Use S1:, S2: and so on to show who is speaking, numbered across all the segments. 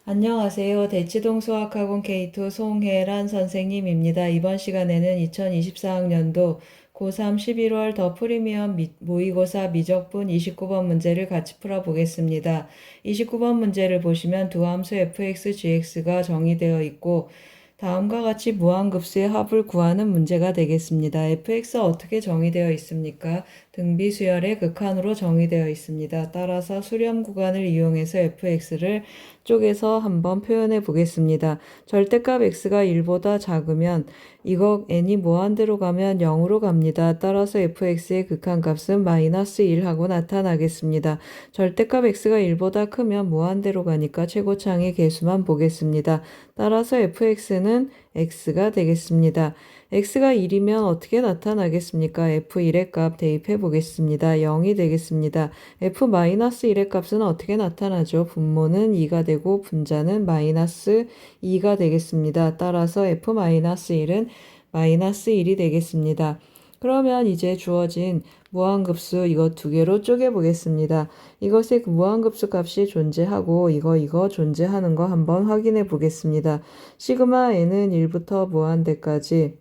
S1: 안녕하세요. 대치동 수학학원 K2 송혜란 선생님입니다. 이번 시간에는 2024학년도 고3 11월 더 프리미엄 모의고사 미적분 29번 문제를 같이 풀어보겠습니다. 29번 문제를 보시면 두 함수 fx, gx가 정의되어 있고 다음과 같이 무한급수의 합을 구하는 문제가 되겠습니다. fx가 어떻게 정의되어 있습니까? 등비수열의 극한으로 정의되어 있습니다. 따라서 수렴 구간을 이용해서 fx를 쪽에서 한번 표현해 보겠습니다. 절대값 x가 1보다 작으면 이거 n이 무한대로 가면 0으로 갑니다. 따라서 fx의 극한값은 마이너스 1하고 나타나겠습니다. 절대값 x가 1보다 크면 무한대로 가니까 최고창의 개수만 보겠습니다. 따라서 fx는 x가 되겠습니다. x가 1이면 어떻게 나타나겠습니까? f1의 값 대입해 보겠습니다. 0이 되겠습니다. f-1의 값은 어떻게 나타나죠? 분모는 2가 되고 분자는 마이너스 2가 되겠습니다. 따라서 f-1은 마이너스 1이 되겠습니다. 그러면 이제 주어진 무한급수 이거 두 개로 쪼개 보겠습니다. 이것의 무한급수 값이 존재하고 이거 존재하는 거 한번 확인해 보겠습니다. 시그마 n은 1부터 무한대까지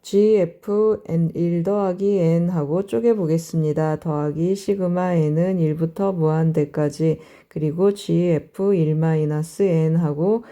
S1: gfn1 더하기 n 하고 쪼개 보겠습니다. 더하기 시그마 n은 1부터 무한대까지 그리고 gf1-n 하고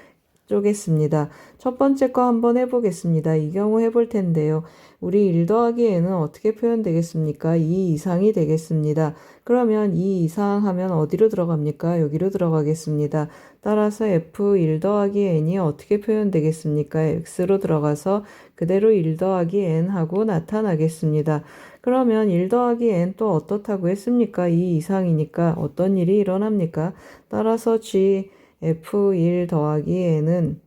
S1: 쪼갰습니다. 첫 번째 거 한번 해보겠습니다. 이 경우 해볼 텐데요. 우리 1 더하기 n은 어떻게 표현되겠습니까? 2 이상이 되겠습니다. 그러면 2 이상 하면 어디로 들어갑니까? 여기로 들어가겠습니다. 따라서 f1 더하기 n이 어떻게 표현되겠습니까? x로 들어가서 그대로 1 더하기 n 하고 나타나겠습니다. 그러면 1 더하기 n 또 어떻다고 했습니까? 2 이상이니까 어떤 일이 일어납니까? 따라서 f1 더하기 n은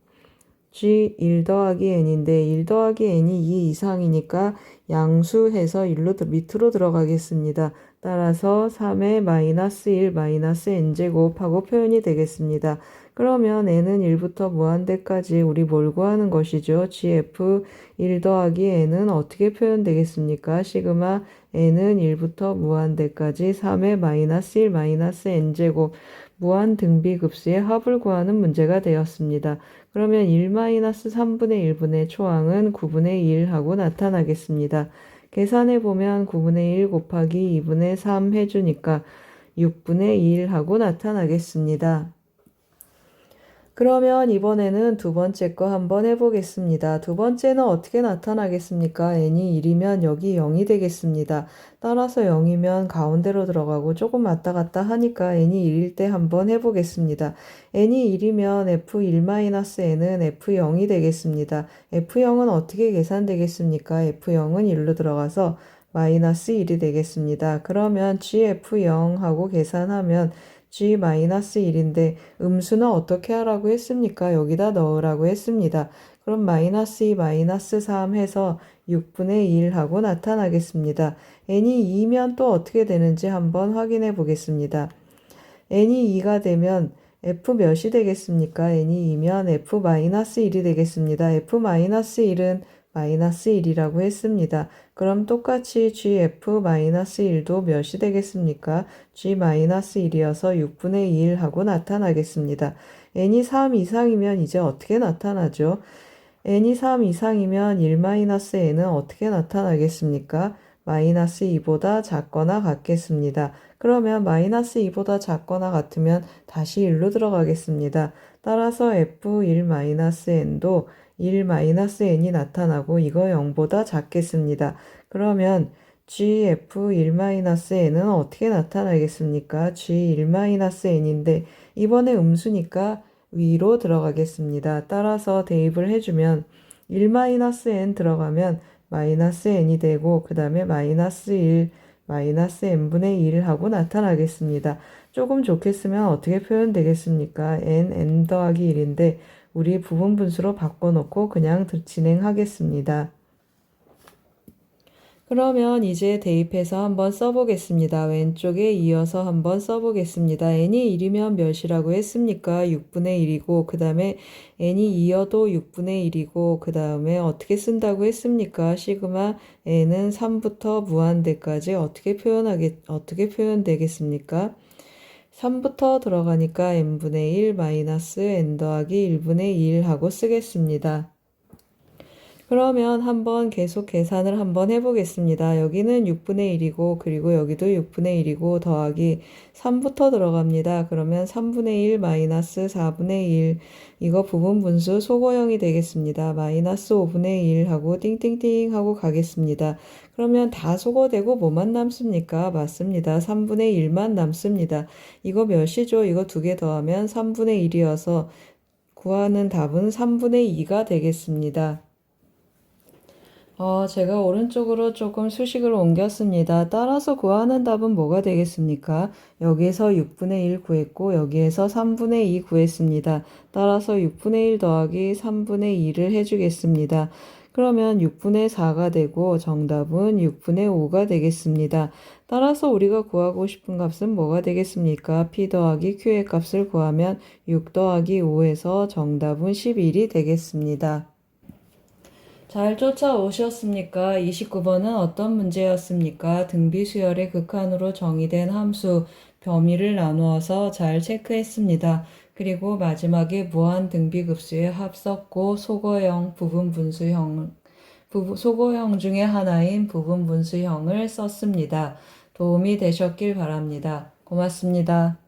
S1: g1 더하기 n인데 1 더하기 n이 2 이상이니까 양수해서 밑으로 들어가겠습니다. 따라서 3의 마이너스 1 마이너스 n제곱 하고 표현이 되겠습니다. 그러면 n은 1부터 무한대까지 우리 뭘 구하는 것이죠? gf1 더하기 n은 어떻게 표현되겠습니까? 시그마 n은 1부터 무한대까지 3의 마이너스 1 마이너스 n제곱 무한 등비급수의 합을 구하는 문제가 되었습니다. 그러면 1-3분의 1분의 초항은 9분의 1 하고 나타나겠습니다. 계산해 보면 9분의 1 곱하기 2분의 3 해주니까 6분의 1 하고 나타나겠습니다. 그러면 이번에는 두 번째 거 한번 해보겠습니다. 두 번째는 어떻게 나타나겠습니까? n이 1이면 여기 0이 되겠습니다. 따라서 0이면 가운데로 들어가고 조금 왔다 갔다 하니까 n이 1일 때 한번 해보겠습니다. n이 1이면 f1-n은 f0이 되겠습니다. f0은 어떻게 계산되겠습니까? f0은 1로 들어가서 마이너스 1이 되겠습니다. 그러면 gf0 하고 계산하면 g-1인데 음수는 어떻게 하라고 했습니까? 여기다 넣으라고 했습니다. 그럼 마이너스 2, 마이너스 3 해서 6분의 1 하고 나타나겠습니다. n이 2면 또 어떻게 되는지 한번 확인해 보겠습니다. n이 2가 되면 f 몇이 되겠습니까? n이 2면 f-1이 되겠습니다. f-1은 마이너스 1이라고 했습니다. 그럼 똑같이 gf-1도 몇이 되겠습니까? g-1이어서 6분의 1 하고 나타나겠습니다. n이 3 이상이면 이제 어떻게 나타나죠? n이 3 이상이면 1-n은 어떻게 나타나겠습니까? 마이너스 2보다 작거나 같겠습니다. 그러면 마이너스 2보다 작거나 같으면 다시 1로 들어가겠습니다. 따라서 f1-n도 1-n이 나타나고 이거 0보다 작겠습니다. 그러면 gf1-n은 어떻게 나타나겠습니까? g1-n인데 이번에 음수니까 위로 들어가겠습니다. 따라서 대입을 해주면 1-n 들어가면 마이너스 n이 되고 그 다음에 마이너스 1 마이너스 n분의 1 하고 나타나겠습니다. 조금 좋겠으면 어떻게 표현되겠습니까? n 더하기 1인데 우리 부분 분수로 바꿔놓고 그냥 진행하겠습니다. 그러면 이제 대입해서 한번 써보겠습니다. 왼쪽에 이어서 한번 써보겠습니다. n이 1이면 몇이라고 했습니까? 6분의 1이고 그 다음에 n이 2여도 6분의 1이고 그 다음에 어떻게 쓴다고 했습니까? 시그마 n은 3부터 무한대까지 어떻게 표현되겠습니까? 3부터 들어가니까 n분의 1 마이너스 n 더하기 1분의 1 하고 쓰겠습니다. 그러면 한번 계속 계산을 한번 해보겠습니다. 여기는 6분의 1이고 그리고 여기도 6분의 1이고 더하기 3부터 들어갑니다. 그러면 3분의 1 마이너스 4분의 1 이거 부분분수 소거형이 되겠습니다. 마이너스 5분의 1 하고 띵띵띵 하고 가겠습니다. 그러면 다 소거되고 뭐만 남습니까? 맞습니다. 3분의 1만 남습니다. 이거 몇이죠? 이거 두 개 더하면 3분의 1이어서 구하는 답은 3분의 2가 되겠습니다. 제가 오른쪽으로 조금 수식을 옮겼습니다. 따라서 구하는 답은 뭐가 되겠습니까? 여기에서 6분의 1 구했고 여기에서 3분의 2 구했습니다. 따라서 6분의 1 더하기 3분의 2를 해주겠습니다. 그러면 6분의 4가 되고 정답은 6분의 5가 되겠습니다. 따라서 우리가 구하고 싶은 값은 뭐가 되겠습니까? P 더하기 Q의 값을 구하면 6 더하기 5에서 정답은 11이 되겠습니다. 잘 쫓아오셨습니까? 29번은 어떤 문제였습니까? 등비수열의 극한으로 정의된 함수 범위를 나누어서 잘 체크했습니다. 그리고 마지막에 무한 등비급수의 합석고 소거형 소거형 중에 하나인 부분분수형을 썼습니다. 도움이 되셨길 바랍니다. 고맙습니다.